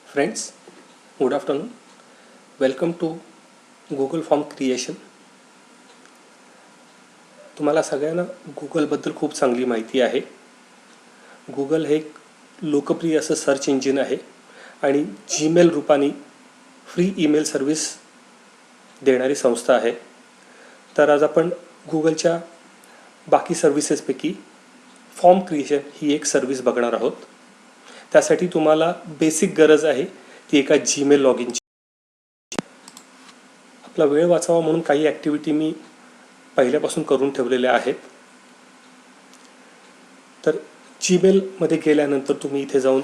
Friends, good afternoon. Welcome to Google Form Creation. तुम्हाला सगळ्यांना गुगलबद्दल खूप चांगली माहिती आहे. गुगल हे एक लोकप्रिय असं सर्च इंजिन आहे आणि जीमेल रूपाने फ्री ईमेल सर्व्हिस देणारी संस्था आहे. तर आज आपण गुगलच्या बाकी सर्व्हिसेसपैकी फॉर्म क्रिएशन ही एक सर्व्हिस बघणार आहोत. त्यासाठी तुम्हाला बेसिक गरज आहे ती एका जीमेल लॉग इनची. आपला वेळ वाचावा म्हणून काही ॲक्टिव्हिटी मी पहिल्यापासून करून ठेवलेल्या आहेत. तर जीमेलमध्ये गेल्यानंतर तुम्ही इथे जाऊन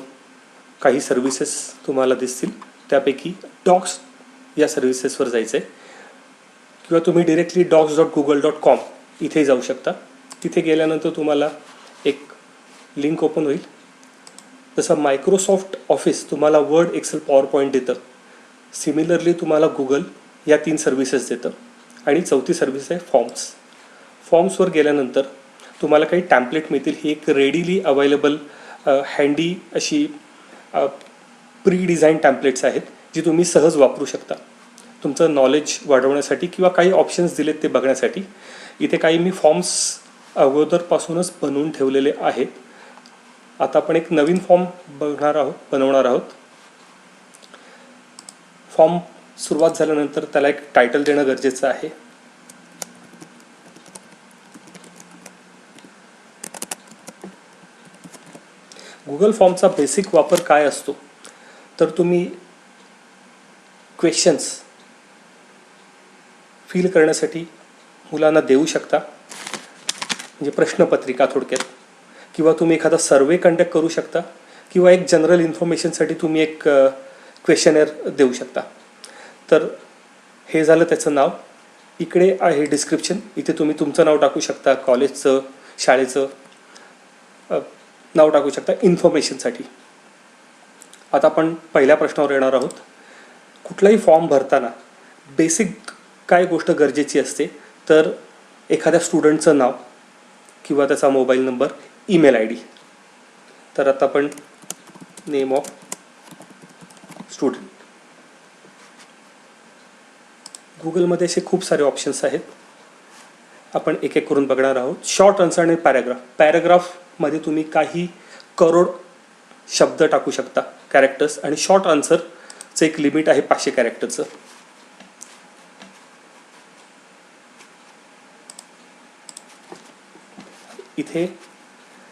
काही सर्व्हिसेस तुम्हाला दिसतील. त्यापैकी डॉक्स या सर्व्हिसेसवर जायचं आहे किंवा तुम्ही डिरेक्टली docs.google.com इथे जाऊ शकता. तिथे गेल्यानंतर तुम्हाला एक लिंक ओपन होईल. जसं मायक्रोसॉफ्ट ऑफिस तुम्हाला वर्ड, एक्सेल, पॉवर पॉईंट देतं, सिमिलरली तुम्हाला गुगल या 3 सर्व्हिसेस देतं. आणि चौथी सर्व्हिस आहे फॉर्म्स. फॉर्म्सवर गेल्यानंतर तुम्हाला काही टॅम्पलेट मिळतील. ही एक रेडीली अवेलेबल हँडी अशी प्री डिझाईन टॅम्पलेट्स आहेत जी तुम्ही सहज वापरू शकता तुमचं नॉलेज वाढवण्यासाठी किंवा काही ऑप्शन्स दिलेत ते बघण्यासाठी. इथे काही मी फॉर्म्स अगोदरपासूनच बनवून ठेवलेले आहेत. आता आपण एक नवीन फॉर्म बनवणार आहोत. फॉर्म सुरुवात झाल्यानंतर त्याला एक टायटल देणं गरजेचं आहे. गुगल फॉर्मचा बेसिक वापर काय असतो तर तुम्ही क्वेश्चन्स फिल करण्यासाठी मुलांना देऊ शकता, म्हणजे प्रश्नपत्रिका थोडक्यात, किंवा तुम्ही एखादा सर्वे कंडक्ट करू शकता किंवा एक जनरल इन्फॉर्मेशनसाठी तुम्ही एक क्वेश्चनर देऊ शकता. तर हे झालं त्याचं नाव. इकडे आहे डिस्क्रिप्शन. इथे तुम्ही तुमचं नाव टाकू शकता, कॉलेजचं, शाळेचं नाव टाकू शकता इन्फॉर्मेशनसाठी. आता आपण पहिल्या प्रश्नावर येणार आहोत. कुठलाही फॉर्म भरताना बेसिक काय गोष्ट गरजेची असते तर एखाद्या स्टुडंटचं नाव किंवा त्याचा mobile number, email I D. तर आता आपण नेम ऑफ स्टुडंट. गुगलमध्ये असे खूप सारे ऑप्शन्स आहेत. आपण एक एक करून बघणार आहोत. शॉर्ट आन्सर आणि पॅराग्राफ. पॅराग्राफमध्ये तुम्ही काही करोड शब्द टाकू शकता, कॅरेक्टर्स, आणि शॉर्ट आन्सरचं एक लिमिट आहे 500 कॅरेक्टरचं. इथे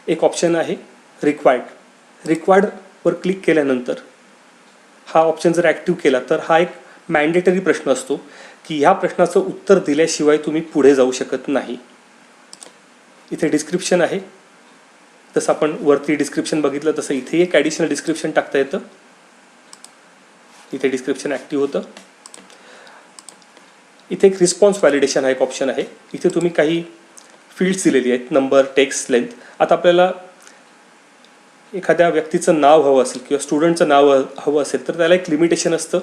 एक ऑप्शन आहे रिक्वायर्डवर क्लिक केल्यानंतर हा ऑप्शन जर ॲक्टिव्ह केला तर हा एक मॅन्डेटरी प्रश्न असतो की ह्या प्रश्नाचं उत्तर दिल्याशिवाय तुम्ही पुढे जाऊ शकत नाही. इथे डिस्क्रिप्शन आहे. जसं आपण वरती डिस्क्रिप्शन बघितलं तसं इथे एक ॲडिशनल डिस्क्रिप्शन टाकता येतं. इथे डिस्क्रिप्शन ॲक्टिव्ह होतं. इथे एक रिस्पॉन्स व्हॅलिडेशन हा एक ऑप्शन आहे. इथे तुम्ही काही फील्ड्स दिलेली आहेत, नंबर, टेक्स्ट, लेंथ. आता आपल्याला एखाद्या व्यक्तीचं नाव हवं असेल किंवा स्टुडंटचं नाव हवं असेल तर त्याला एक लिमिटेशन असतं.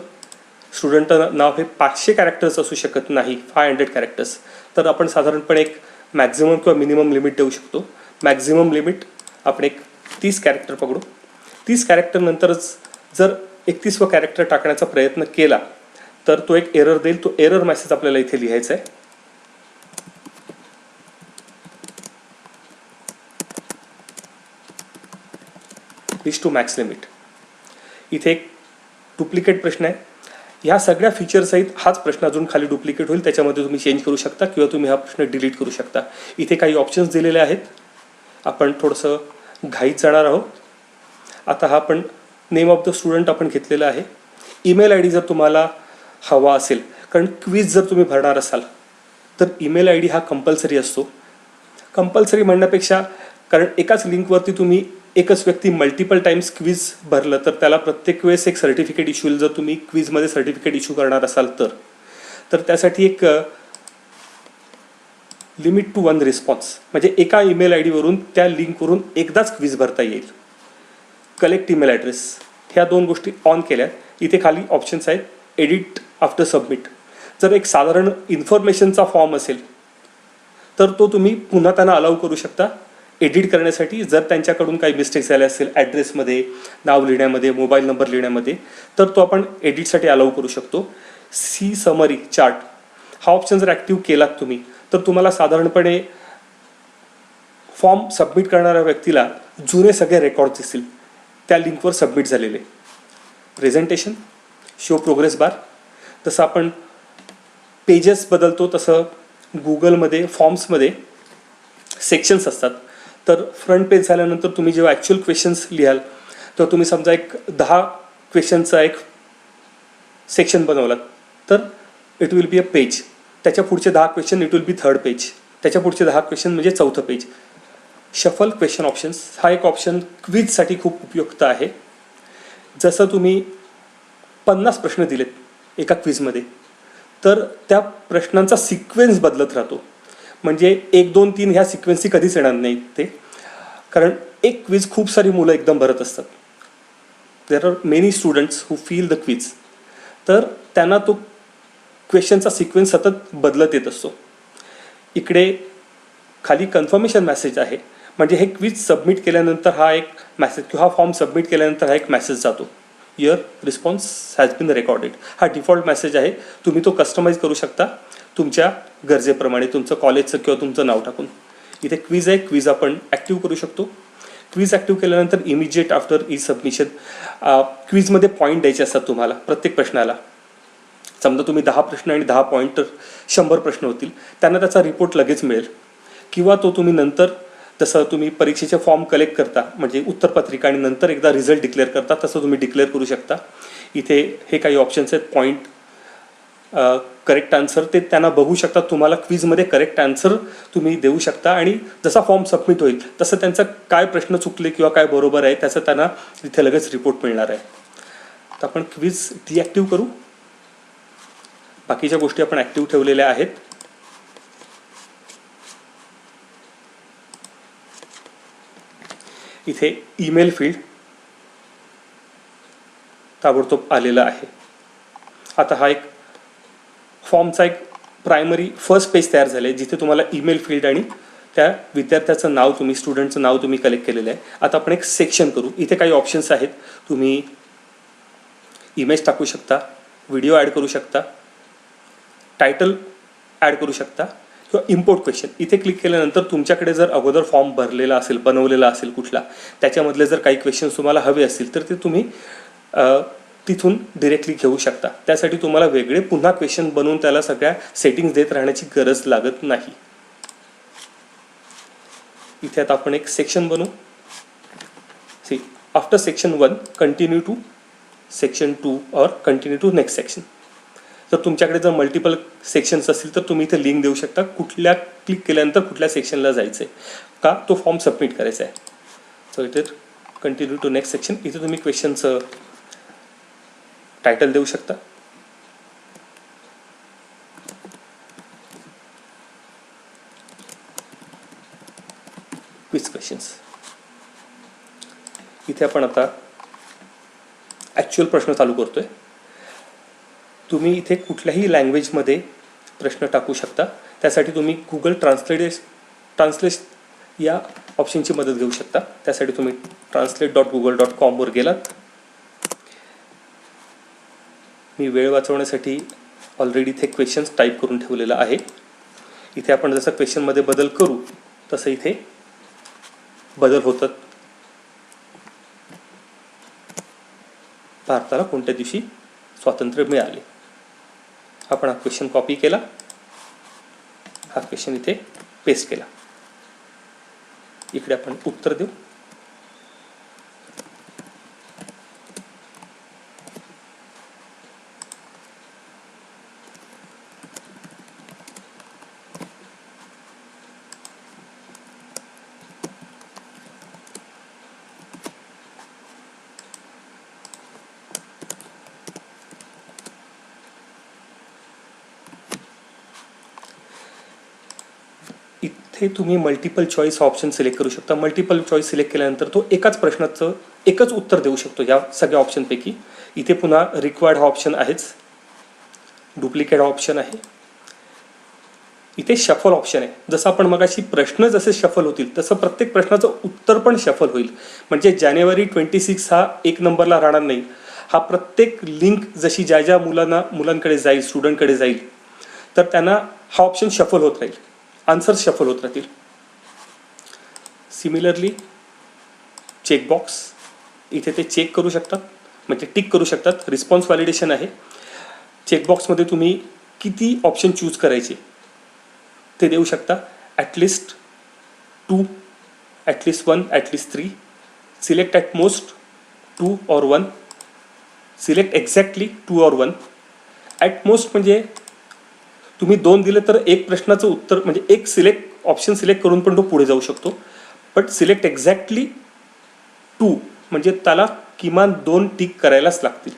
स्टुडंटचं नाव हे 500 कॅरेक्टर्स असू शकत नाही, 500 कॅरेक्टर्स. तर आपण साधारणपणे एक मॅक्झिमम किंवा मिनिमम लिमिट देऊ शकतो. मॅक्झिमम लिमिट आपण एक 30 कॅरेक्टर पकडू. 30 कॅरेक्टर नंतरच जर 31वं कॅरेक्टर टाकण्याचा प्रयत्न केला तर तो एक एरर देईल. तो एरर मेसेज आपल्याला इथे लिहायचा आहे. Reach to max limit. इथे एक डुप्लिकेट प्रश्न आहे. ह्या सगळ्या फीचरसहित हाच प्रश्न अजून खाली डुप्लिकेट होईल. त्याच्यामध्ये तुम्ही चेंज करू शकता किंवा तुम्ही हा प्रश्न डिलीट करू शकता. इथे काही ऑप्शन्स दिलेले आहेत. आपण थोडंसं घाईत जाणार आहोत. आता हा आपण नेम ऑफ द स्टुडंट आपण घेतलेला आहे. ईमेल आय डी जर तुम्हाला हवा असेल, कारण क्विज जर तुम्ही भरणार असाल तर ईमेल आय डी हा कंपल्सरी असतो. कंपल्सरी म्हणण्यापेक्षा, कारण एकाच लिंकवरती तुम्ही एकच व्यक्ती मल्टिपल टाइम्स क्विज भरलं तर त्याला प्रत्येक वेळेस एक सर्टिफिकेट इश्यू होईल. जर तुम्ही क्विजमध्ये सर्टिफिकेट इश्यू करणार असाल तर त्यासाठी एक लिमिट टू 1 रिस्पॉन्स, म्हणजे एका ईमेल आय डीवरून त्या लिंकवरून एकदाच क्विज भरता येईल. कलेक्ट ईमेल ॲड्रेस, ह्या 2 गोष्टी ऑन केल्या. इथे खाली ऑप्शन्स आहेत. Edit after submit. जर एक साधारण इन्फॉर्मेशनचा फॉर्म असेल तर तो तुम्ही पुन्हा त्यांना अलाउ करू शकता एडिट करण्यासाठी जर त्यांच्याकडून काही मिस्टेक झाले असेल ॲड्रेसमध्ये, नाव लिहिण्यामध्ये, मोबाईल नंबर लिहिण्यामध्ये, तर तो आपण एडिटसाठी अलाउ करू शकतो. सी समरी चार्ट हा ऑप्शन जर ॲक्टिव्ह केलात तुम्ही तर तुम्हाला साधारणपणे फॉर्म सबमिट करणाऱ्या व्यक्तीला जुने सगळे रेकॉर्ड दिसतील त्या लिंकवर सबमिट झालेले. प्रेझेंटेशन, शो प्रोग्रेस बार, जसं आपण पेजेस बदलतो तसं गुगलमध्ये फॉर्म्समध्ये सेक्शन्स असतात. तर फ्रंट पेज झाल्यानंतर तुम्ही जेव्हा ॲक्च्युअल क्वेश्चन्स लिहाल तर तुम्ही समजा एक 10 क्वेश्चनचा एक सेक्शन बनवलात तर it will be a page. त्याच्या पुढचे 10 question it will be third page. त्याच्या पुढचे 10 क्वेश्चन म्हणजे चौथं पेज. शफल क्वेश्चन ऑप्शन्स हा एक ऑप्शन क्विजसाठी खूप उपयुक्त आहे. जसं तुम्ही 50 प्रश्न दिलेत एका क्विजमध्ये तर त्या प्रश्नांचा सिक्वेन्स बदलत राहतो. म्हणजे 1, 2, 3 ह्या सिक्वेन्सची कधीच येणार नाही ते, कारण एक क्विज खूप सारी मुलं एकदम भरत असतात. There are many students who feel the quiz. तर त्यांना तो क्वेश्चनचा सिक्वेन्स सतत बदलत येत असतो. इकडे खाली कन्फर्मेशन मेसेज आहे, म्हणजे हे क्विज सबमिट केल्यानंतर हा एक मेसेज किंवा हा फॉर्म सबमिट केल्यानंतर हा एक मेसेज जातो, your response has been recorded. हा डिफॉल्ट मेसेज आहे. तुम्ही तो कस्टमाइज करू शकता तुमच्या गरजेप्रमाणे, तुमचं कॉलेजचं किंवा तुमचं नाव टाकून. इथे क्विज आहे, क्विज आपण ॲक्टिव्ह करू शकतो. क्विज ॲक्टिव्ह केल्यानंतर इमिजिएट आफ्टर ई सबमिशन क्विजमध्ये पॉईंट द्यायचे असतात तुम्हाला प्रत्येक प्रश्नाला. समजा तुम्ही 10 प्रश्न आणि 10 पॉईंट तर 100 प्रश्न होतील, त्यांना त्याचा रिपोर्ट लगेच मिळेल. किंवा तो तुम्ही नंतर जसं तुम्ही परीक्षेचे फॉर्म कलेक्ट करता म्हणजे उत्तरपत्रिका आणि नंतर एकदा रिझल्ट डिक्लेअर करता तसं तुम्ही डिक्लेअर करू शकता. इथे हे काही ऑप्शन्स आहेत, पॉईंट, करेक्ट आन्सर, ते त्यांना बघू शकता. तुम्हाला क्विजमध्ये करेक्ट आन्सर तुम्ही देऊ शकता आणि जसा फॉर्म सबमिट होईल तसं त्यांचा काय प्रश्न चुकले किंवा काय बरोबर आहे त्याचं त्यांना तिथे लगेच रिपोर्ट मिळणार आहे. तर आपण क्विज डिॲक्टिव्ह करू. बाकीच्या गोष्टी आपण ॲक्टिव्ह ठेवलेल्या आहेत. इथे ईमेल फील्ड ताबडतोब आलेला आहे. आता हा एक फॉर्मचा एक प्रायमरी फर्स्ट पेज तयार झालं आहे जिथे तुम्हाला ईमेल फील्ड आणि त्या विद्यार्थ्याचं नाव, तुम्ही स्टुडंटचं नाव तुम्ही कलेक्ट केलेलं आहे. आता आपण एक सेक्शन करू. इथे काही ऑप्शन्स आहेत. तुम्ही इमेज टाकू शकता, व्हिडिओ ॲड करू शकता, टायटल ॲड करू शकता किंवा इम्पोर्ट क्वेश्चन. इथे क्लिक केल्यानंतर तुमच्याकडे जर अगोदर फॉर्म भरलेला असेल, बनवलेला असेल कुठला, त्याच्यामधले जर काही क्वेश्चन्स तुम्हाला हवे असतील तर ते तुम्ही तिथून डिरेक्टली घेऊ शकता. त्यासाठी तुम्हाला वेगळे पुन्हा क्वेश्चन बनवून त्याला सगळ्या सेटिंग्स देत राहण्याची गरज लागत नाही. इथे आता आपण एक सेक्शन बनवू. See after section 1 continue to section 2 और कंटिन्यू टू नेक्स्ट सेक्शन. जर तुमच्याकडे जर मल्टिपल सेक्शन्स असतील तर तुम्ही इथे लिंक देऊ शकता कुठल्या क्लिक केल्यानंतर कुठल्या सेक्शनला जायचं आहे का तो फॉर्म सबमिट करायचा आहे. सो इथे कंटिन्यू टू नेक्स्ट सेक्शन. इथे तुम्ही क्वेश्चनचं टायटल देऊ शकता. Quiz questions. इथे आपण आता ॲक्च्युअल प्रश्न चालू करतोय. तुम्ही इथे कुठल्याही लँग्वेजमध्ये प्रश्न टाकू शकता. त्यासाठी तुम्ही गुगल ट्रान्सलेट या ऑप्शनची मदत घेऊ शकता. त्यासाठी तुम्ही translate.google.com वर गेलात. मी वेळ वाचवण्यासाठी ऑलरेडी इथे क्वेश्चन्स टाईप करून ठेवलेला आहे. इथे आपण जसं क्वेश्चनमध्ये बदल करू तसं इथे बदल होतात. भारताला कोणत्या दिवशी स्वातंत्र्य मिळाले. आपण हा क्वेश्चन कॉपी केला, हा क्वेश्चन इथे पेस्ट केला. इकडे आपण उत्तर देऊ. इथे तुम्ही मल्टिपल चॉईस ऑप्शन सिलेक्ट करू शकता. मल्टिपल चॉईस सिलेक्ट केल्यानंतर तो एकाच प्रश्नाचं एकच उत्तर देऊ शकतो या सगळ्या ऑप्शनपैकी. इथे पुन्हा रिक्वायर्ड हा ऑप्शन आहेच, डुप्लिकेट हा ऑप्शन आहे. इथे शफल ऑप्शन आहे. जसं आपण मगाशी प्रश्न जसे शफल होतील तसं प्रत्येक प्रश्नाचं उत्तर पण शफल होईल. म्हणजे जानेवारी 26 हा एक नंबरला राहणार नाही. हा प्रत्येक लिंक जशी ज्या ज्या मुलांकडे जाईल, स्टुडंटकडे जाईल, तर त्यांना हा ऑप्शन शफल होत राहील, आन्सर शफल होत राहतील. सिमिलरली चेकबॉक्स इथे ते चेक करू शकतात, म्हणजे टिक करू शकतात. रिस्पॉन्स व्हॅलिडेशन आहे. चेकबॉक्समध्ये तुम्ही किती ऑप्शन चूज करायचे ते देऊ शकता. At least 2, at least 1, at least 3, select at most 2 or 1, select exactly 2 or 1. At most म्हणजे तुम्ही 2 दिले तर एक प्रश्नाचं उत्तर म्हणजे एक ऑप्शन सिलेक्ट करून पण तो पुढे जाऊ शकतो. बट सिलेक्ट एक्झॅक्टली 2 म्हणजे त्याला किमान 2 टिक करायलाच लागतील.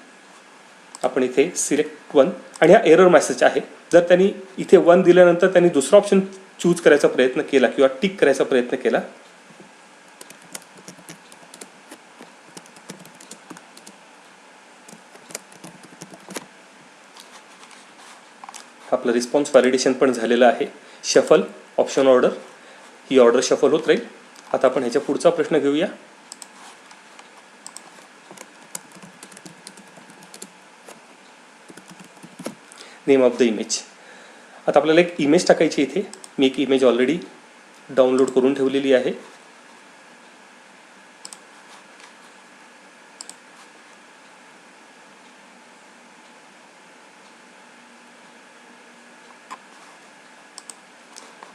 आपण इथे सिलेक्ट 1 आणि हा एरर मेसेज आहे. जर त्यांनी इथे 1 दिल्यानंतर त्यांनी दुसरा ऑप्शन चूज करायचा प्रयत्न केला किंवा टिक करायचा प्रयत्न केला, आपलं रिस्पॉन्स व्हॅलिडेशन पण झालेलं आहे. शफल ऑप्शन ऑर्डर, ही ऑर्डर शफल होत राहील. आता आपण ह्याच्या पुढचा प्रश्न घेऊया. Name of the image. आता आपल्याला एक इमेज टाकायची इथे. मी एक इमेज ऑलरेडी डाउनलोड करून ठेवलेली आहे.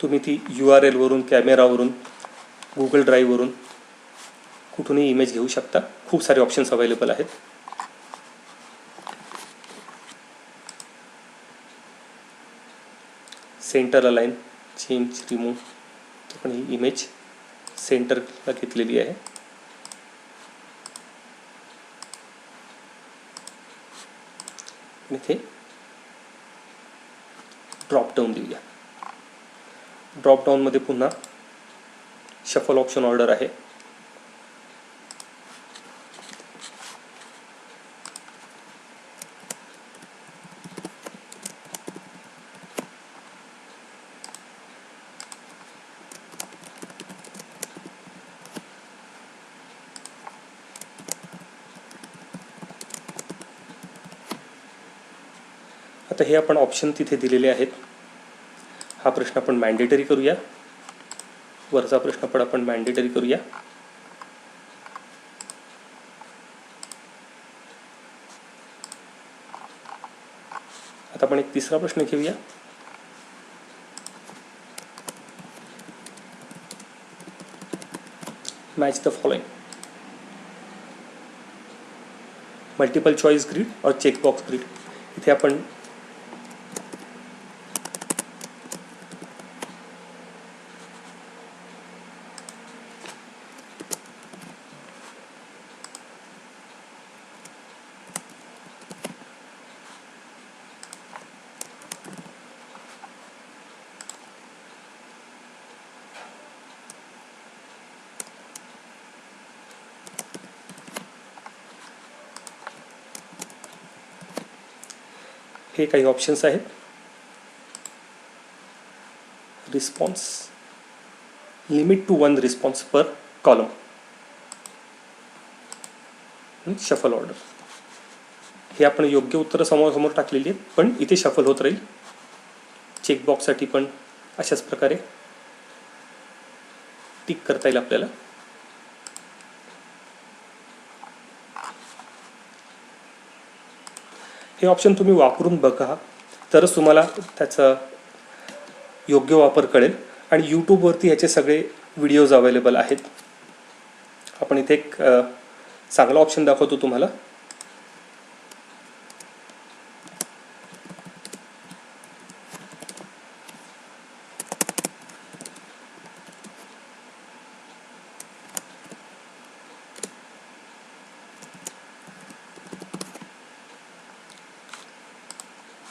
तुम्ही ती URL वरून, कॅमेरावरून, गुगल ड्राईव्हवरून कुठूनही इमेज घेऊ शकता. खूप सारे ऑप्शन्स अवेलेबल आहेत. Centre align, change, remove. आपण ही इमेज सेंटरला घेतलेली आहे. इथे ड्रॉपडाऊन देऊया. ड्रॉपडाऊनमध्ये पुन्हा शफल ऑप्शन ऑर्डर आहे. आता हे आपण ऑप्शन तिथे दिलेले आहेत. हा प्रश्न आपण मॅन्डेटरी करूया. वरचा प्रश्न पण आपण मॅन्डेटरी करूया. आता आपण एक तिसरा प्रश्न घेऊया. Match the following. Multiple choice grid और चेकबॉक्स ग्रीड. इथे आपण हे काही ऑप्शन्स आहेत. Response, limit to 1 response per column, shuffle order. हे आपण योग्य उत्तरं समोर टाकलेली आहेत, पण इथे शफल होत राहील. चेकबॉक्ससाठी पण अशाच प्रकारे टिक करता येईल आपल्याला. हे ऑप्शन तुम्ही वापरून बघा, तरच तुम्हाला त्याचा योग्य वापर कळेल. आणि यूट्यूबवरती ह्याचे सगळे व्हिडिओज अवेलेबल आहेत. आपण इथे एक चांगला ऑप्शन दाखवतो तुम्हाला.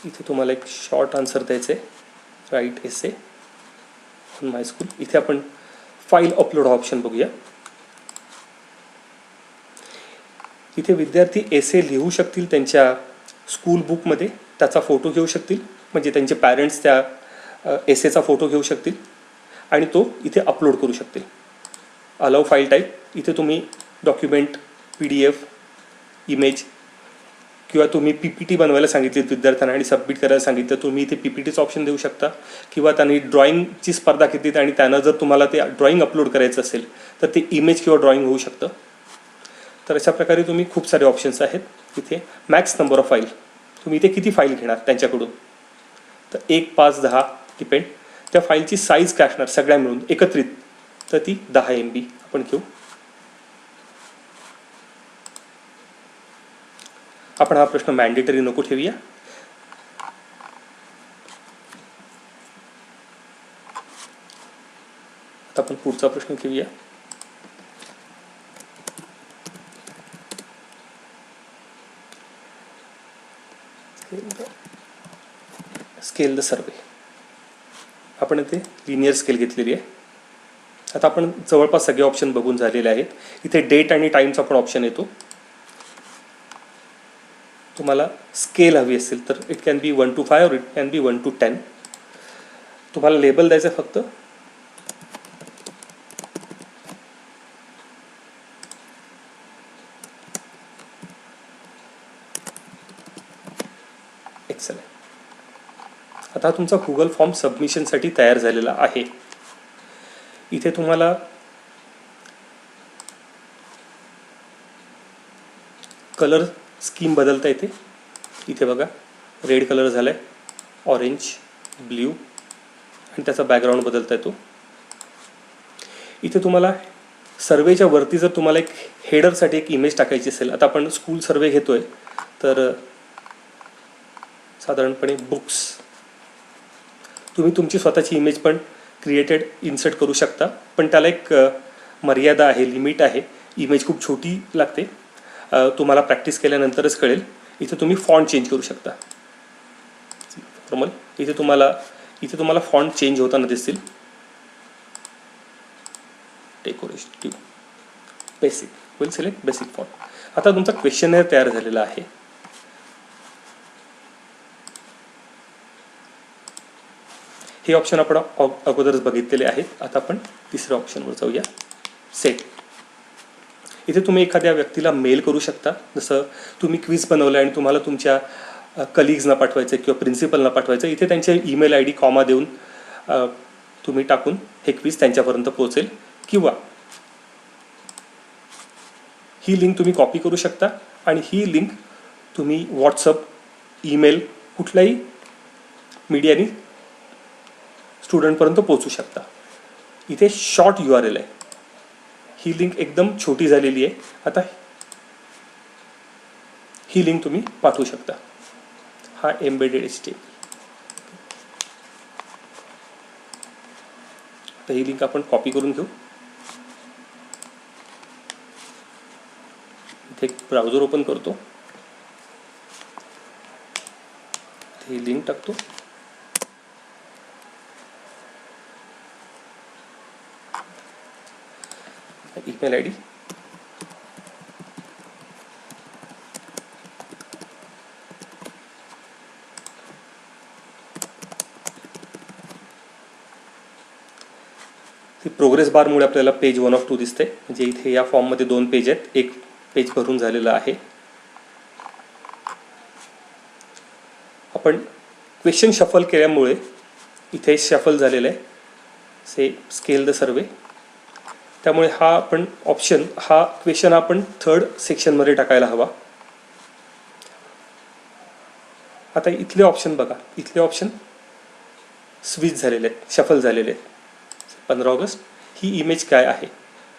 इथे तुम्हाला एक शॉर्ट आन्सर द्यायचं आहे. Write essay on my school. इथे आपण फाईल अपलोड ऑप्शन बघूया. इथे विद्यार्थी एसे लिहू शकतील त्यांच्या स्कूल बुकमध्ये, त्याचा फोटो घेऊ शकतील. म्हणजे त्यांचे पॅरेंट्स त्या एसेचा फोटो घेऊ शकतील आणि तो इथे अपलोड करू शकतील. अलाउ फाईल टाईप इथे तुम्ही डॉक्युमेंट, PDF, इमेज किंवा तुम्ही PPT बनवायला सांगितलीत विद्यार्थ्यांना आणि सबमिट करायला सांगितलं, तुम्ही इथे PPTचं ऑप्शन देऊ शकता. किंवा त्यांनी ड्रॉइंगची स्पर्धा घेतलीत आणि त्यांना जर तुम्हाला ते ड्रॉइंग अपलोड करायचं असेल तर ते इमेज किंवा ड्रॉइंग होऊ शकतं. तर अशा प्रकारे तुम्ही खूप सारे ऑप्शन्स आहेत. इथे मॅक्स नंबर ऑफ फाईल, तुम्ही इथे किती फाईल घेणार त्यांच्याकडून, तर 1, 5, 10 डिपेंड. त्या फाईलची साईज काय असणार सगळ्या मिळून एकत्रित, तर ती 10 MB आपण घेऊ. आपण हा प्रश्न मॅन्डेटरी नको ठेवूया. आता आपण पुढचा प्रश्न घेऊया. Scale the survey. आपण इथे लिनियर स्केल घेतलेली आहे. आता आपण जवळपास सगळे ऑप्शन बघून झालेले आहेत. इथे डेट आणि टाईमचा पण ऑप्शन येतो. तुम्हाला स्केल हवी असेल तर इट कॅन बी 1 to 5 और इट कॅन बी 1 to 10. तुम्हाला लेबल द्यायचं फक्त. एक्सेल. आता तुमचा गुगल फॉर्म सबमिशनसाठी तयार झालेला आहे. इथे तुम्हाला कलर स्कीम बदलता येते. इथे बघा रेड कलर झाला आहे, ऑरेंज, ब्ल्यू आणि त्याचा बॅकग्राऊंड बदलता येतो. इथे तुम्हाला सर्वेच्या वरती जर तुम्हाला एक हेडरसाठी एक इमेज टाकायची असेल, आता आपण स्कूल सर्वे घेतोय तर साधारणपणे बुक्स, तुम्ही तुमची स्वतःची इमेज पण क्रिएटेड इन्सर्ट करू शकता, पण त्याला एक मर्यादा आहे, लिमिट आहे. इमेज खूप छोटी लागते, तुम्हाला प्रॅक्टिस केल्यानंतरच कळेल. इथे तुम्ही फॉन्ट चेंज करू शकता. इथे तुम्हाला फॉन्ट चेंज होताना दिसतील. Decorative, basic, will select basic font. आता तुमचा क्वेश्चनर तयार झालेला आहे. हे ऑप्शन आपण अगोदरच बघितलेले आहेत. आता आपण तिसऱ्या ऑप्शनवर जाऊया, सेट. इथे तुम्ही एखाद्या व्यक्तीला मेल करू शकता. जसं तुम्ही क्विज बनवलं आणि तुम्हाला तुमच्या कलिग्सना पाठवायचं किंवा प्रिन्सिपलना पाठवायचं, इथे त्यांचे ईमेल ID कॉमा देऊन तुम्ही टाकून हे क्विज त्यांच्यापर्यंत पोहोचेल. किंवा ही लिंक तुम्ही कॉपी करू शकता आणि ही लिंक तुम्ही व्हॉट्सअप, ईमेल, कुठल्याही मीडियानी स्टुडंटपर्यंत पोहोचू शकता. इथे शॉर्ट URL आहे. ही लिंक एकदम छोटी झालेली आहे. आता ही लिंक तुम्ही पाठवू शकता. हा एम्बेडेड HTML. आता ही लिंक आपण कॉपी करून घेऊ. इथे एक ब्राउझर ओपन करतो, ही लिंक टाकतो. ईमेल ID, प्रोग्रेस बारमुळे आपल्याला पेज 1 of 2 दिसते. म्हणजे इथे या फॉर्ममध्ये 2 पेज आहेत, एक पेज भरून झालेलं आहे. आपण क्वेश्चन शफल केल्यामुळे इथे शफल झालेलं आहे, स्केल द सर्वे. त्यामुळे हा आपण ऑप्शन, हा क्वेश्चन आपण 3rd सेक्शनमध्ये टाकायला हवा. आता इथले ऑप्शन बघा, इथले ऑप्शन स्विच झालेले आहेत, शफल झालेले आहेत. 15 ऑगस्ट. ही इमेज काय आहे,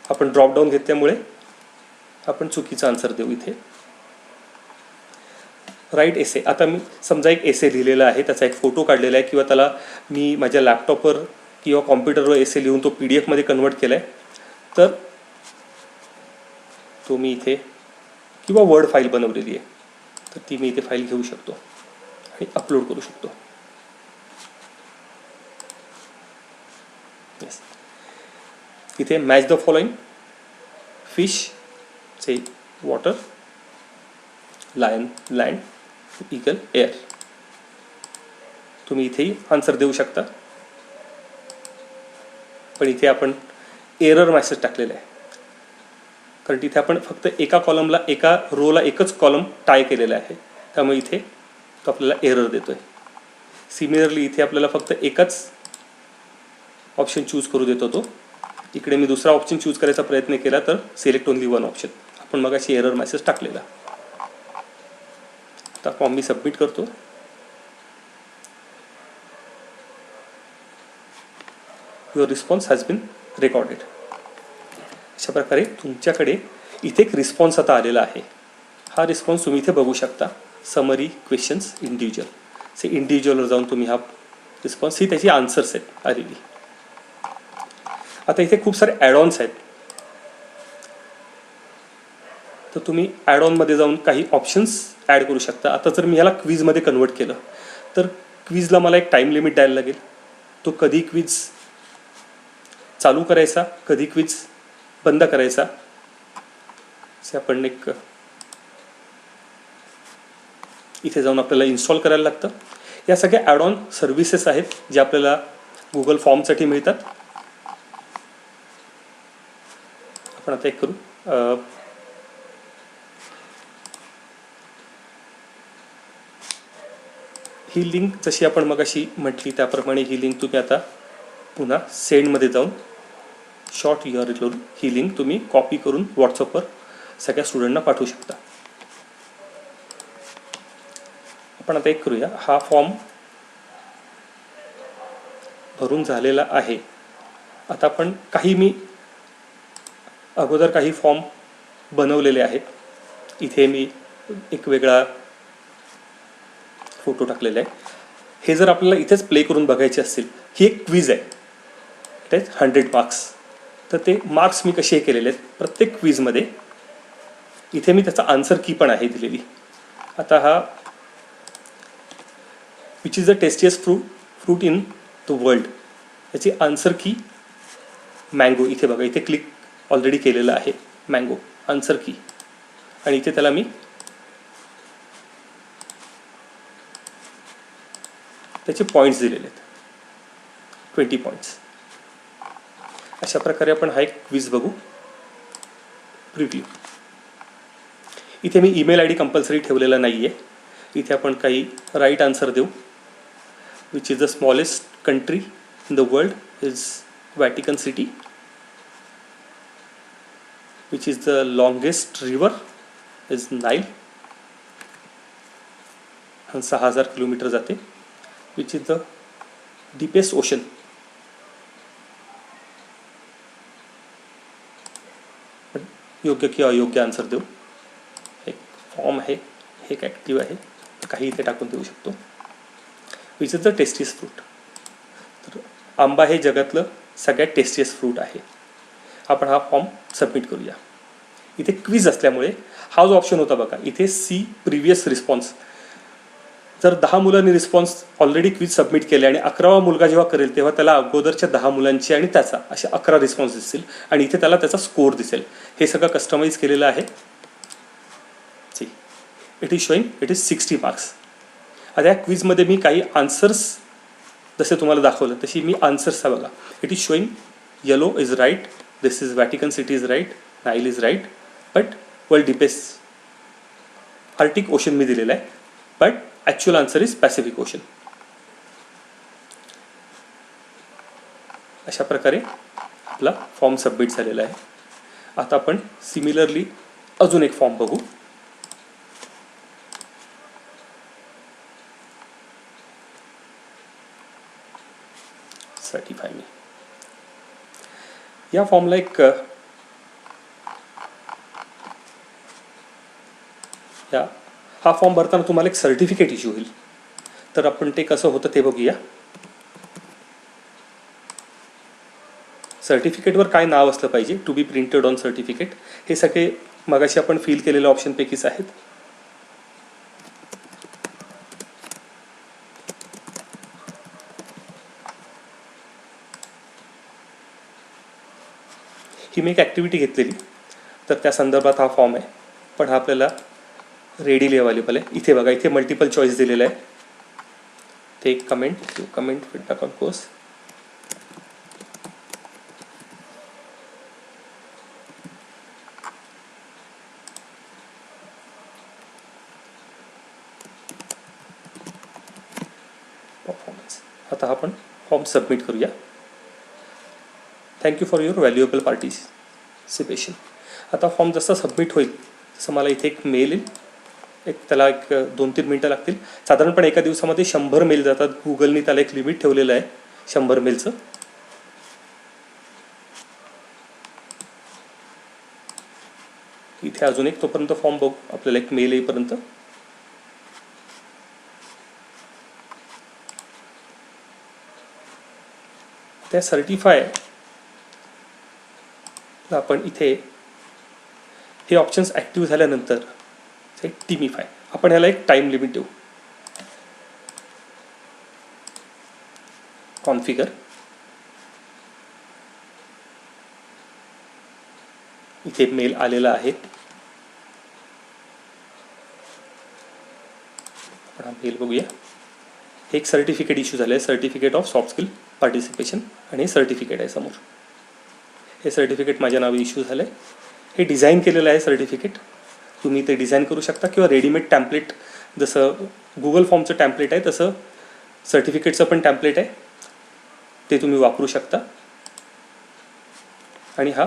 आपण ड्रॉपडाऊन घेतल्यामुळे आपण चुकीचा आन्सर देऊ. इथे राईट एसे. आता मी समजा एक एसे लिहिलेला आहे, त्याचा एक फोटो काढलेला आहे किंवा त्याला मी माझ्या लॅपटॉपवर किंवा कॉम्प्युटरवर एसे लिहून तो PDF मध्ये कन्वर्ट केला आहे, तर तो मी इथे किंवा वर्ड फाईल बनवलेली आहे तर ती मी इथे फाईल घेऊ शकतो आणि अपलोड करू शकतो. येस. इथे match the following, fish, say water, lion land, eagle air. तुम्ही इथेही आन्सर देऊ शकता. पण इथे आपण एरर मेसेज टाकलेला आहे, कारण तिथे आपण फक्त एका कॉलमला, एका रोला एकच कॉलम टाय केलेला आहे, त्यामुळे इथे तो आपल्याला एरर देतो आहे. सिमिलरली इथे आपल्याला फक्त एकच ऑप्शन चूज करू देतो तो. इकडे मी दुसरा ऑप्शन चूज करायचा प्रयत्न केला तर सिलेक्ट ओनली वन ऑप्शन. आपण मग अशी एरर मेसेज टाकलेला. आता फॉर्म मी सबमिट करतो. Your response has been recorded. अशा प्रकारे तुमच्याकडे इथे एक रिस्पॉन्स आता आलेला आहे. हा रिस्पॉन्स तुम्ही इथे बघू शकता. Summary questions individual. से इंडिव्हिज्युअलवर जाऊन तुम्ही हा रिस्पॉन्स, ही त्याची आन्सर्स आहेत आलेली. आता इथे खूप सारे ॲडऑन्स आहेत, तर तुम्ही ॲडऑनमध्ये जाऊन काही ऑप्शन्स ॲड करू शकता. आता जर मी ह्याला क्विजमध्ये कन्वर्ट केलं तर क्विजला मला एक टाईम लिमिट द्यायला लागेल. तो कधी क्विज चालू करायचा, कधी क्विज बंद करायचा, असे आपण एक इथे जाऊन आपल्याला इन्स्टॉल करायला लागतं. या सगळ्या ॲडऑन सर्व्हिसेस आहेत जे आपल्याला गुगल फॉर्मसाठी मिळतात. आपण आता एक करू. ही लिंक जशी आपण मगाशी म्हटली त्याप्रमाणे ही लिंक तुम्ही आता पुन्हा सेंडमध्ये जाऊन शॉर्ट URL ही लिंक तुम्ही कॉपी करून व्हॉट्सअपवर सगळ्या स्टुडंटना पाठवू शकता. आपण आता एक करूया. हा फॉर्म भरून झालेला आहे. आता आपण मी अगोदर काही फॉर्म बनवलेले आहेत. इथे मी एक वेगळा फोटो टाकलेला आहे. हे जर आपल्याला इथेच प्ले करून बघायचे असतील, ही एक क्विज आहे, ते 100 मार्क्स. तर ते मार्क्स मी कसे केलेले आहेत प्रत्येक क्विजमध्ये. इथे मी त्याचा आन्सर की पण आहे दिलेली. आता हा which is the tastiest fruit in the world, याची आन्सर की मँगो. इथे बघा, इथे क्लिक ऑलरेडी केलेलं आहे. मँगो आन्सर की, आणि इथे त्याला मी त्याचे पॉईंट्स दिलेले आहेत, 20 पॉईंट्स. अशा प्रकारे आपण हा एक क्विज बघू. प्रिव्ह्यू. इथे मी ईमेल ID कंपल्सरी ठेवलेला नाही आहे. इथे आपण काही राईट आन्सर देऊ. Which is the smallest country in the world is Vatican City. Which is the longest river is Nile, 6000 kilometre जाते. Which is the deepest ocean. योग्य किंवा अयोग्य आन्सर देऊ. एक फॉर्म आहे, हे एक ॲक्टिव्ह आहे, काही इथे टाकून देऊ शकतो. Which is the tastiest fruit. तर आंबा हे जगातलं सगळ्यात टेस्टियस्ट फ्रूट आहे. आपण हा फॉर्म सबमिट करूया. इथे क्विज असल्यामुळे हा जो ऑप्शन होता बघा, इथे सी प्रिव्हियस रिस्पॉन्स. जर 10 मुलांनी रिस्पॉन्स ऑलरेडी क्विज सबमिट केले आणि 11वा मुलगा जेव्हा करेल तेव्हा त्याला अगोदरच्या 10 मुलांची आणि त्याचा असे 11 रिस्पॉन्स दिसतील आणि इथे त्याला त्याचा स्कोअर दिसेल. हे सगळं कस्टमाइज केलेलं आहे. See it is showing it is 60 marks. आता या क्विजमध्ये मी काही आन्सर्स जसे तुम्हाला दाखवलं तशी मी आन्सर्स बघा. It is showing yellow is right, this is Vatican City is right, Nile is right, but world deepest Arctic ocean मी दिलेलं आहे, but actual answer is Pacific Ocean. अशा प्रकारे आपला फॉर्म सबमिट झालेला आहे. आता आपण सिमिलरली अजून एक फॉर्म बघू. सर्टिफाय मी. या फॉर्मला एक हा फॉर्म भरताना तुम्हाला एक सर्टिफिकेट इश्यू होईल. तर आपण ते कसं होतं ते बघूया. सर्टिफिकेटवर काय नाव असलं पाहिजे, to be printed on certificate, हे सगळे मगाशी आपण फिल केलेल्या ऑप्शनपैकीच आहेत. ही मी एक ॲक्टिव्हिटी घेतलेली, तर त्या संदर्भात हा फॉर्म आहे, पण हा आपल्याला रेडीली अवेलेबल आहे. इथे बघा, इथे मल्टिपल चॉईस दिलेलं आहे. ते comment feedback on course. Performance. आता आपण फॉर्म सबमिट करूया. Thank you for your valuable participation. आता फॉर्म जसा सबमिट होईल तसं मला इथे एक मेल येईल. त्याला एक 2-3 मिनटं लागतील. साधारणपणे एका दिवसामध्ये 100 मेल जातात. गुगलनी त्याला एक लिमिट ठेवलेलं आहे 100 मेलचं. इथे अजून एक तोपर्यंत फॉर्म बघू, आपल्याला एक मेल येईपर्यंत. त्या सर्टिफाय आपण इथे हे ऑप्शन्स ॲक्टिव्ह झाल्यानंतर टीमीफाय आपण ह्याला एक टाईम लिमिट देऊ. कॉन्फिगर इथे मेल आलेला आहे. आपण हा मेल बघूया. हे एक सर्टिफिकेट इश्यू झालं आहे, certificate of soft skill participation, आणि हे सर्टिफिकेट आहे समोर. हे सर्टिफिकेट माझ्या नावे इश्यू झालं आहे. हे डिझाईन केलेलं आहे सर्टिफिकेट. तुम्ही ते डिझाईन करू शकता किंवा रेडीमेड टॅम्पलेट, जसं गुगल फॉर्मचं टॅम्पलेट आहे तसं सर्टिफिकेटचं पण टॅम्पलेट आहे, ते तुम्ही वापरू शकता. आणि हा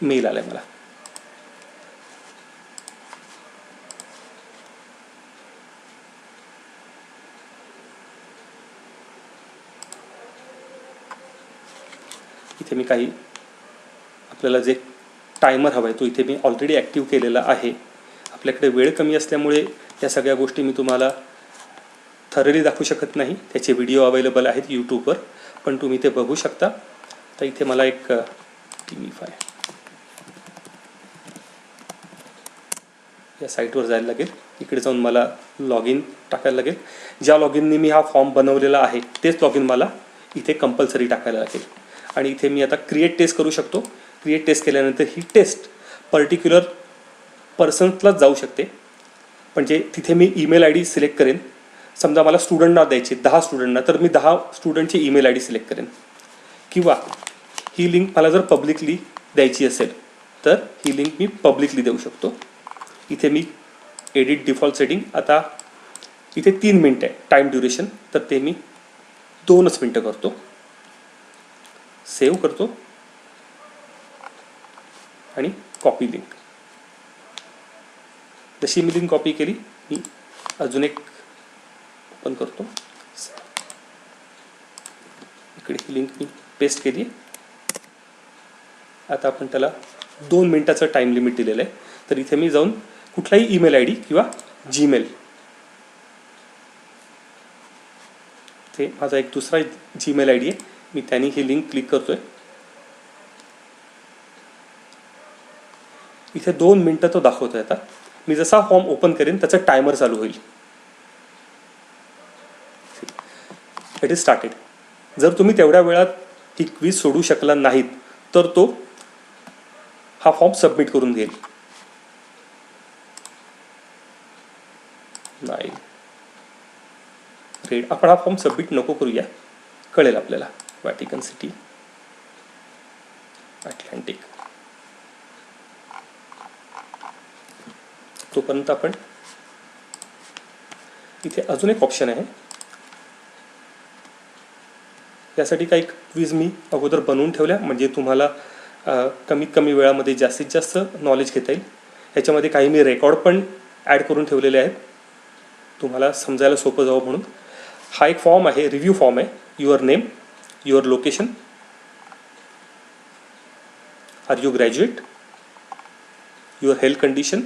मेल आला आहे मला. इथे मी काही आपल्याला जे टायमर हवा आहे तो इथे मी ऑलरेडी ॲक्टिव्ह केलेला आहे. आपल्याकडे वेळ कमी असल्यामुळे या सगळ्या गोष्टी मी तुम्हाला थरली दाखवू शकत नाही. त्याचे व्हिडिओ अवेलेबल आहेत यूट्यूबवर, पण तुम्ही ते बघू शकता. तर इथे मला एक टीमीफाय या साईटवर जायला लागेल. इकडे जाऊन मला लॉग इन टाकायला लागेल. ज्या लॉग इननी मी हा फॉर्म बनवलेला आहे तेच लॉग इन मला इथे कंपल्सरी टाकायला लागेल. आणि इथे मी आता क्रिएट टेस्ट करू शकतो. क्रिएट टेस्ट केल्यानंतर ही टेस्ट पर्टिक्युलर पर्सन्सलाच जाऊ शकते. म्हणजे तिथे मी ईमेल आय डी सिलेक्ट करेन. समजा मला स्टुडंटना द्यायचे 10 स्टुडंटना, तर मी 10 स्टुडंटची ईमेल आय डी सिलेक्ट करेन. किंवा ही लिंक मला जर पब्लिकली द्यायची असेल तर ही लिंक मी पब्लिकली देऊ शकतो. इथे मी एडिट डिफॉल्ट सेटिंग, आता इथे 3 मिनटं आहे टाईम ड्युरेशन, तर ते मी 2च मिनटं करतो. सेव्ह करतो आणि कॉपी लिंक. जशी मी लिंक कॉपी केली मी अजून एक ओपन करतो. इकडे ही लिंक मी पेस्ट केली. आता आपण त्याला 2 मिनटाचं टाईम लिमिट दिलेलं आहे. तर इथे मी जाऊन कुठलाही ईमेल आय डी किंवा जीमेल, ते माझा एक दुसरा जीमेल आय डी आहे, मी त्याने ही लिंक क्लिक करतोय. इथे 2 मिनटं तो दाखवतोय. आता मी जसा फॉर्म ओपन करेन त्याचा टायमर चालू होईल. It is started. जर तुम्ही तेवढ्या वेळात ही क्विज सोडू शकला नाहीत तर तो हा फॉर्म सबमिट करून घेईल. नाही रेड, आपण हा फॉर्म सबमिट नको करूया, कळेल आपल्याला. Vatican city, Atlantic. तोपर्यंत आपण इथे अजून एक ऑप्शन आहे. यासाठी काही क्विज मी अगोदर बनवून ठेवल्या, म्हणजे तुम्हाला कमीत कमी वेळामध्ये जास्तीत जास्त नॉलेज घेता येईल. ह्याच्यामध्ये काही मी रेकॉर्ड पण ॲड करून ठेवलेले आहेत, तुम्हाला समजायला सोपं जावं म्हणून. हा एक फॉर्म आहे, रिव्ह्यू फॉर्म आहे. Your name, your location, are you graduate, your health condition,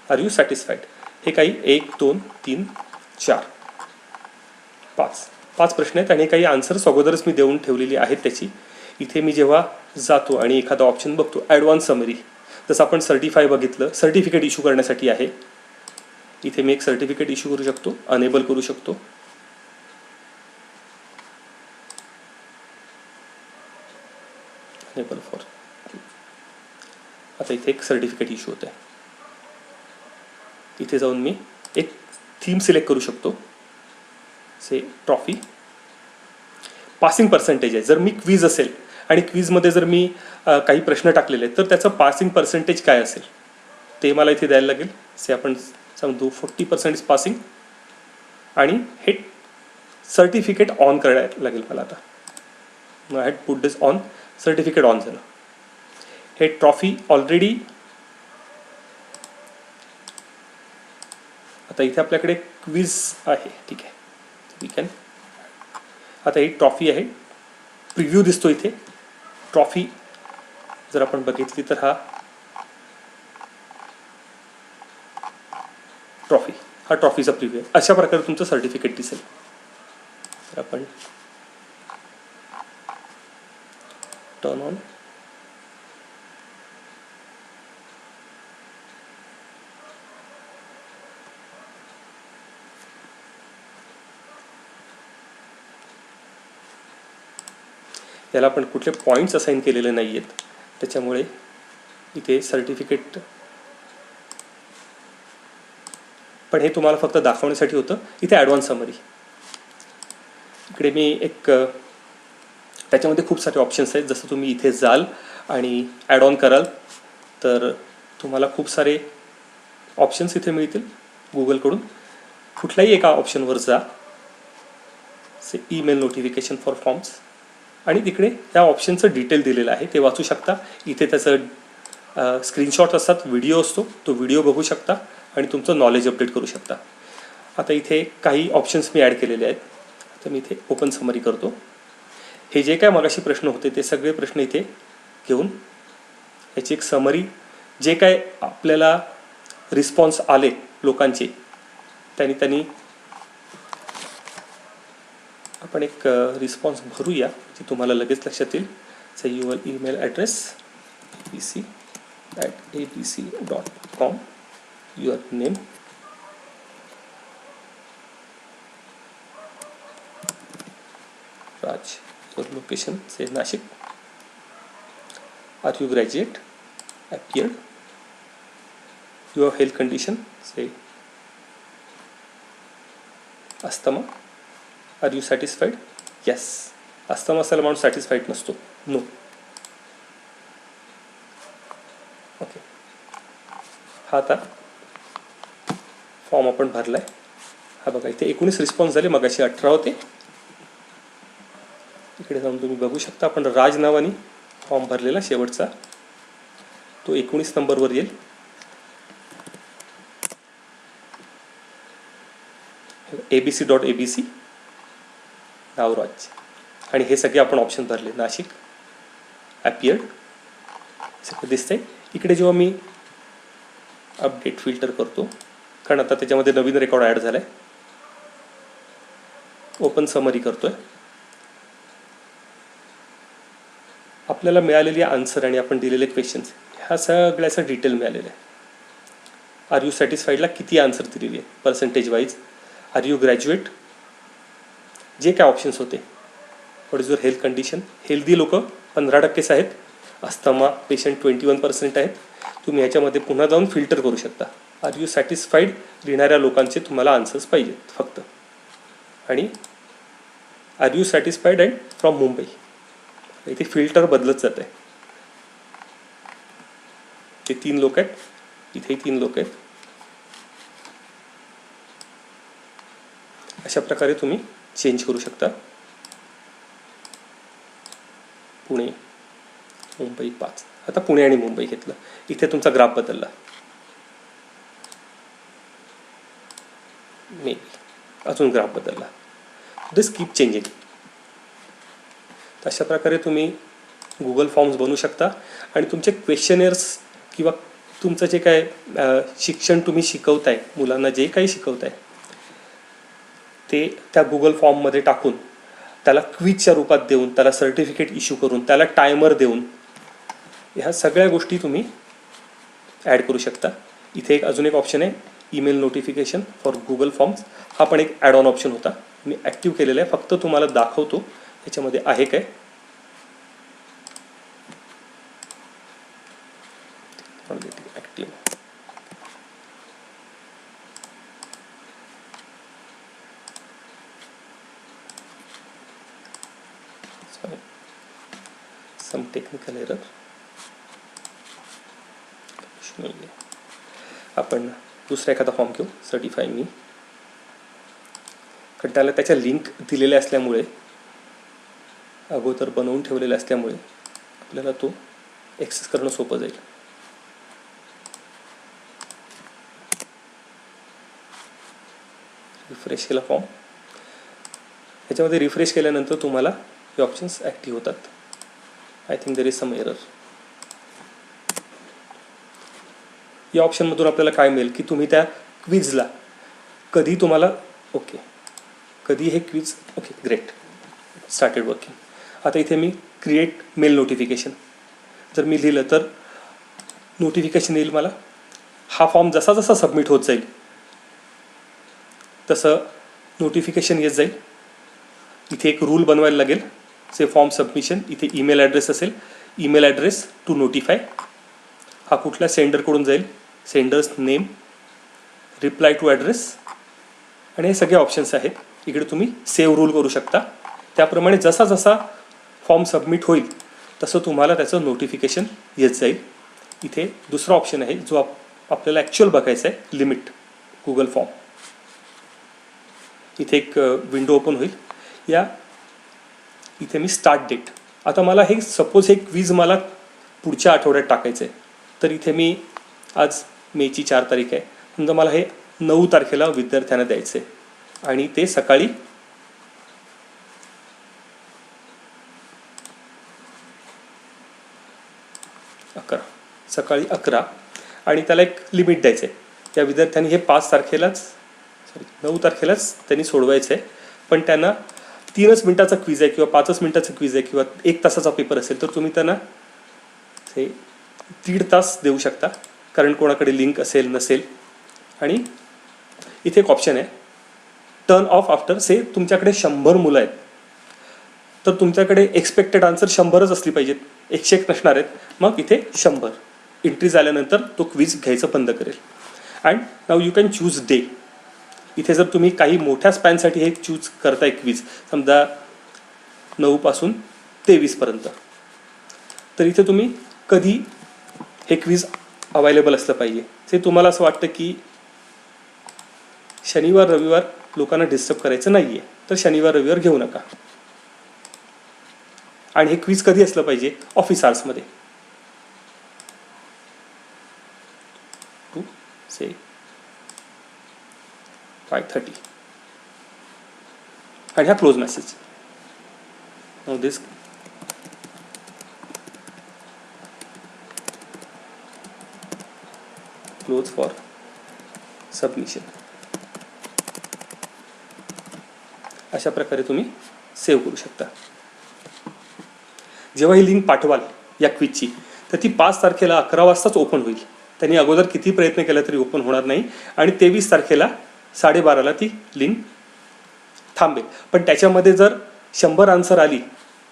are you satisfied. हे काही 1, 2, 3, 4, 5 प्रश्न आहेत आणि काही आन्सर्स अगोदरच मी देऊन ठेवलेली आहेत त्याची. इथे मी जेव्हा जातो आणि एखादा ऑप्शन बघतो, ॲडव्हान्स समरी, जसं आपण सर्टिफाय बघितलं, सर्टिफिकेट इश्यू करण्यासाठी आहे. इथे मी एक सर्टिफिकेट इश्यू करू शकतो, अनेबल करू शकतो. Enable for. आता इथे एक सर्टिफिकेट इश्यू होत आहे. इथे जाऊन मी एक थीम सिलेक्ट करू शकतो, से ट्रॉफी. पासिंग पर्सेंटेज आहे. जर मी क्विज असेल आणि क्विजमध्ये जर मी काही प्रश्न टाकलेले आहेत तर त्याचं पासिंग पर्सेंटेज काय असेल ते मला इथे द्यायला लागेल. से आपण समजू 40% इज पासिंग आणि हे सर्टिफिकेट ऑन करायला लागेल मला आता. I had put this on, certificate on झालं. हे ट्रॉफी ऑलरेडी, आता इथे आपल्याकडे क्विज आहे, ठीक आहे, वी कॅन. आता ही ट्रॉफी आहे, प्रिव्ह्यू दिसतो इथे. ट्रॉफी जर आपण बघितली तर हा ट्रॉफीचा प्रिव्ह्यू आहे. अशा प्रकारे तुमचं सर्टिफिकेट दिसेल. तर आपण टर्न ऑन. याला आपण कुठले पॉईंट्स असाइन केलेले नाही आहेत, त्याच्यामुळे इथे सर्टिफिकेट, पण हे तुम्हाला फक्त दाखवण्यासाठी होतं. इथे ॲडव्हान्स समरी, इकडे मी एक, त्याच्यामध्ये खूप सारे ऑप्शन्स आहेत. जसं तुम्ही इथे जाल आणि ॲड ऑन कराल तर तुम्हाला खूप सारे ऑप्शन्स इथे मिळतील गुगलकडून. कुठल्याही एका ऑप्शनवर जा, से ईमेल नोटिफिकेशन फॉर फॉर्म्स, आणि तिकडे त्या ऑप्शनचं डिटेल दिलेलं आहे, ते वाचू शकता. इथे त्याचं स्क्रीनशॉट असतात, व्हिडिओ असतो, तो व्हिडिओ बघू शकता आणि तुमचं नॉलेज अपडेट करू शकता. आता इथे काही ऑप्शन्स मी ॲड केलेले आहेत. आता मी इथे ओपन समरी करतो. हे जे काय मगाशी प्रश्न होते ते सगळे प्रश्न इथे घेऊन याची एक समरी, जे काय आपल्याला रिस्पॉन्स आले लोकांचे, त्यांनी आपण एक रिस्पॉन्स भरूया, जे तुम्हाला लगेच लक्षात येईल. Say your email address abc@abc.com, your name, Raj, your location say Nashik, are you graduate, appeared, your health condition, say asthma, are you satisfied? Yes. asthma असायला माणूस सॅटिस्फाईड नसतो, नो. ओके, हा आता फॉर्म आपण भरलाय. हा बघा, इथे 19 रिस्पॉन्स झाले, मगाशी 18 होते. इकडे जाऊन तुम्ही बघू शकता, आपण राज नावाने फॉर्म भरलेला शेवटचा तो 19 नंबरवर येईल. abc.abc, नाव राज, आणि हे सगळे आपण ऑप्शन भरले. नाशिक, ॲपियर्ड, सगळं दिसतंय. इकडे जेव्हा मी अपडेट फिल्टर करतो, कारण आता त्याच्यामध्ये नवीन रेकॉर्ड ॲड झाला आहे, ओपन समरी करतोय, आपल्याला मिळालेली आन्सर आणि आपण दिलेले क्वेश्चन्स ह्या सगळ्याचं डिटेल मिळालेलं आहे. आर यू सॅटिस्फाईडला किती आन्सर दिलेली आहे percentage wise, are you graduate, जे काय ऑप्शन्स होते, what is your health condition, healthy लोक 15% आहेत, अस्थमा पेशंट 21% आहेत. तुम्ही ह्याच्यामध्ये पुन्हा जाऊन फिल्टर करू शकता. आर यू सॅटिस्फाईड लिहिणाऱ्या लोकांचे तुम्हाला आन्सर्स पाहिजेत फक्त, आणि are you satisfied and from Mumbai, इथे फिल्टर बदलत जात आहे. ते 3 लोक आहेत, इथेही 3 लोक आहेत. अशा प्रकारे तुम्ही चेंज करू शकता. पुणे, मुंबई 5. आता पुणे आणि मुंबई घेतलं, इथे तुमचा ग्राफ बदलला, मे बी अजून ग्राफ बदलला. दिस कीप चेंजिंग. अशा प्रकारे तुम्ही गुगल फॉर्म्स बनवू शकता आणि तुमचे क्वेश्चनेअर्स किंवा तुमचं जे काय शिक्षण तुम्ही शिकवताय, मुलांना जे काही शिकवताय ते त्या गुगल फॉर्ममध्ये टाकून त्याला क्विजच्या रूपात देऊन, त्याला सर्टिफिकेट इश्यू करून, त्याला टायमर देऊन, ह्या सगळ्या गोष्टी तुम्ही ॲड करू शकता. इथे एक अजून एक ऑप्शन आहे, email notification for Google forms. हा पण एक ॲड ऑन ऑप्शन होता, मी ॲक्टिव्ह केलेला आहे. फक्त तुम्हाला दाखवतो याच्यामध्ये आहे काय. Active, some technical error. आपण दुसरा एखादा फॉर्म घेऊ, सर्टिफाय मी. कारण त्याला त्याच्या लिंक दिलेल्या असल्यामुळे, अगोदर बनवून ठेवलेला असल्यामुळे आपल्याला तो ॲक्सेस करणं सोपं जाईल. रिफ्रेश केला फॉर्म. ह्याच्यामध्ये रिफ्रेश केल्यानंतर तुम्हाला हे ऑप्शन्स ॲक्टिव्ह होतात. I think there is some error. या ऑप्शनमधून आपल्याला काय मिळेल की तुम्ही त्या क्विजला कधी तुम्हाला कधी हे क्विज ग्रेट स्टार्टेड वर्किंग. आता इथे मी क्रिएट मेल नोटिफिकेशन जर मी लिहिलं तर नोटिफिकेशन येईल मला. हा फॉर्म जसा जसा सबमिट होत जाईल तसं नोटिफिकेशन येत जाईल. इथे एक रूल बनवायला लागेल. से फॉर्म सबमिशन, इथे ईमेल ॲड्रेस असेल, ईमेल ॲड्रेस टू नोटिफाय. हा कुठल्या सेंडरकडून जाईल, sender's name, reply to address, आणि हे सगळे ऑप्शन्स आहेत. इकडे तुम्ही सेव्ह रूल करू शकता. त्याप्रमाणे जसा जसा फॉर्म सबमिट होईल तसं तुम्हाला त्याचं नोटिफिकेशन येत जाईल. इथे दुसरा ऑप्शन आहे जो आपल्याला ॲक्च्युअल बघायचा आहे, लिमिट गुगल फॉर्म. इथे एक विंडो ओपन होईल. इथे मी स्टार्ट डेट, आता मला हे सपोज हे क्विज मला पुढच्या आठवड्यात टाकायचं आहे, तर इथे मी आज मेची 4 तारीख आहे, समजा मला हे 9 तारखेला विद्यार्थ्यांना द्यायचं आहे आणि ते सकाळी 11 आणि त्याला एक लिमिट द्यायचं आहे. त्या विद्यार्थ्यांनी हे 9 तारखेलाच त्यांनी सोडवायचं आहे. पण त्यांना 3 मिनिटाचा क्विज आहे किंवा 5 मिनिटाचा क्विज आहे किंवा 1 तासाचा पेपर असेल तर तुम्ही त्यांना हे 1.5 तास देऊ शकता, कारण कोणाकडे लिंक असेल नसेल. आणि इथे एक ऑप्शन आहे टर्न ऑफ आफ्टर. तुमच्याकडे 100 मुलं आहेत तर तुमच्याकडे एक्सपेक्टेड आन्सर 100च असली पाहिजेत, 101 नसणार आहेत. मग इथे 100 एंट्री झाल्यानंतर तो क्विज घ्यायचं बंद करेल. And now you can choose day. इथे जर तुम्ही काही मोठ्या स्पॅनसाठी हे चूज करताय क्विज, समजा 9 पासून 23 पर्यंत, तर इथे तुम्ही कधी हे क्विज अवेलेबल असलं पाहिजे. ते तुम्हाला असं वाटतं की शनिवार रविवार लोकांना डिस्टर्ब करायचं नाही आहे तर शनिवार रविवार घेऊ नका. आणि हे क्विज कधी असलं पाहिजे, ऑफिस आवर्समध्ये, टू 5:30. आणि हा close message. Now this close for submission. अशा प्रकारे तुम्ही सेव्ह करू शकता. जेव्हा ही लिंक पाठवाल या क्विजची तर ती 5 तारखेला 11 वाजताच ओपन होईल. त्यांनी अगोदर किती प्रयत्न केला तरी ओपन होणार नाही. आणि 23 तारखेला 12:30ला ती लिंक थांबेल. पण त्याच्यामध्ये जर 100 आन्सर आली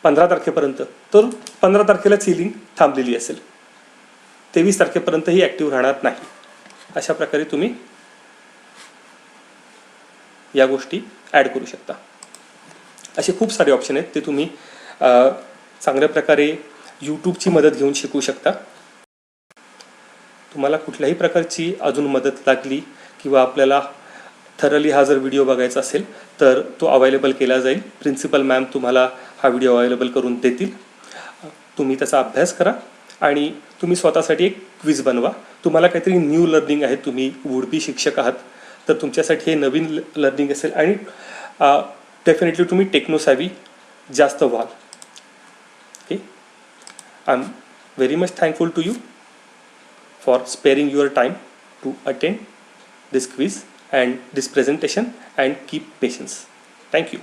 15 तारखेपर्यंत तर 15 तारखेलाच ही लिंक थांबलेली असेल. 23 तारखेपर्यंत ही ॲक्टिव्ह राहणार नाही. अशा प्रकारे तुम्ही या गोष्टी ॲड करू शकता. असे खूप सारे ऑप्शन आहेत, ते तुम्ही चांगल्या प्रकारे यूट्यूबची मदत घेऊन शिकू शकता. तुम्हाला कुठल्याही प्रकारची अजून मदत लागली किंवा आपल्याला थरली हा जर व्हिडिओ बघायचा असेल तर तो अवेलेबल केला जाईल. प्रिन्सिपल मॅम तुम्हाला हा व्हिडिओ अवेलेबल करून देतील. तुम्ही त्याचा अभ्यास करा आणि तुम्ही स्वतःसाठी एक क्विज बनवा. तुम्हाला काहीतरी न्यू लर्निंग आहे, तुम्ही वुड बी शिक्षक आहात तर तुमच्यासाठी हे नवीन लर्निंग असेल आणि डेफिनेटली तुम्ही टेक्नो सॅव्ही जास्त व्हाल. Okay, I am very much thankful to you for sparing your time to attend this quiz and this presentation, and keep patience. Thank you.